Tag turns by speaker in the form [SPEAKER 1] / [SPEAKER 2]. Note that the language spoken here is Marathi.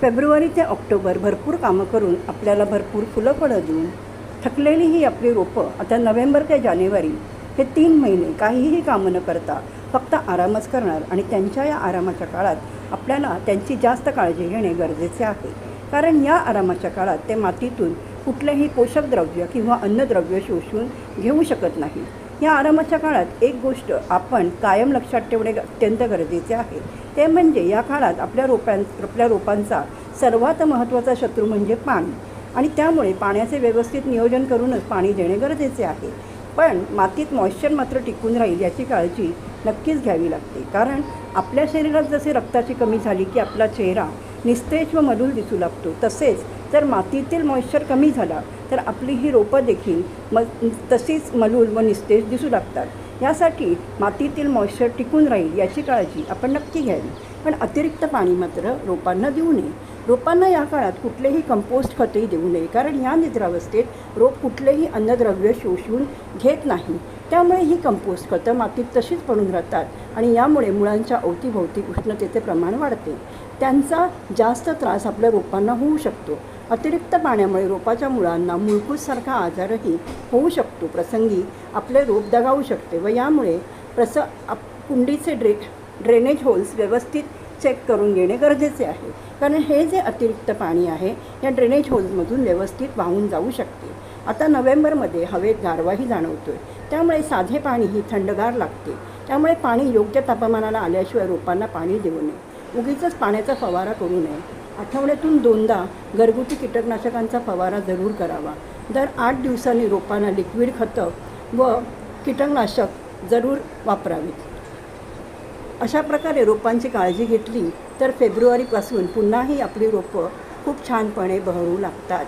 [SPEAKER 1] फेब्रुवारी ते ऑक्टोबर भरपूर कामं करून आपल्याला भरपूर फुलं फळं देऊन थकलेली ही आपली रोपं आता नोव्हेंबर ते जानेवारी हे 3 महिने काहीही कामं न करता फक्त आरामच करणार आणि त्यांच्या या आरामाच्या काळात आपल्याला त्यांची जास्त काळजी घेणे गरजेचे आहे. कारण या आरामाच्या काळात ते मातीतून कुठलेही पोषक द्रव्य किंवा अन्नद्रव्य शोषून घेऊ शकत नाही. या आरामाच्या काळात एक गोष्ट आपण कायम लक्षात ठेवणे अत्यंत गरजेचे आहे, ते म्हणजे या काळात आपल्या रोपांचा सर्वात महत्त्वाचा शत्रू म्हणजे पाणी आणि त्यामुळे पाण्याचे व्यवस्थित नियोजन करूनच पाणी देणे गरजेचे आहे. पण मातीत मॉइश्चर मात्र टिकून राहील याची काळजी नक्कीच घ्यावी लागते. कारण आपल्या शरीरात जसे रक्ताची कमी झाली की आपला चेहरा निस्तेज व मलूल दिसू लागतो, तसेच जर मातीतील मॉइश्चर कमी झाला तर आपली ही रोपं देखील तशीच मलूल व निस्तेज दिसू लागतात. यासाठी मातीतील मॉइश्चर टिकून राहील याची काळजी आपण नक्की घ्यावी. पण अतिरिक्त पाणी मात्र रोपांना देऊ नये. रोपांना या काळात कुठलेही कंपोस्ट खतही देऊ नये, कारण या निद्रावस्थेत रोप कुठलेही अन्नद्रव्य शोषून घेत नाही. त्यामुळे ही कंपोस्ट खतं मातीत तशीच पडून राहतात आणि यामुळे मुळांच्या अवतीभोवती उष्णतेचे प्रमाण वाढते. त्यांचा जास्त त्रास आपल्या रोपांना होऊ शकतो. अतिरिक्त पाण्यामुळे रोपाच्या मुळांना मुळकूससारखा आजारही होऊ शकतो. प्रसंगी आपले रोप दगावू शकते व यामुळे कुंडीचे ड्रेनेज होल्स व्यवस्थित चेक करून घेणे गरजेचे आहे. कारण हे जे अतिरिक्त पाणी आहे या ड्रेनेज होल्समधून व्यवस्थित वाहून जाऊ शकते. आता नोव्हेंबरमध्ये हवेत गारवाही जाणवतो आहे, त्यामुळे साधे पाणीही थंडगार लागते. त्यामुळे पाणी योग्य तापमानाला आल्याशिवाय रोपांना पाणी देऊ नये. उगीचच पाण्याचा फवारा करू नये. आठवड्यातून 2दा घरगुती कीटकनाशकांचा फवारा जरूर करावा. दर 8 दिवसांनी रोपांना लिक्विड खतं व कीटकनाशक जरूर वापरावीत. अशा प्रकारे रोपांची काळजी घेतली तर फेब्रुवारीपासून पुन्हाही आपली रोपं खूप छानपणे बहरू लागतात.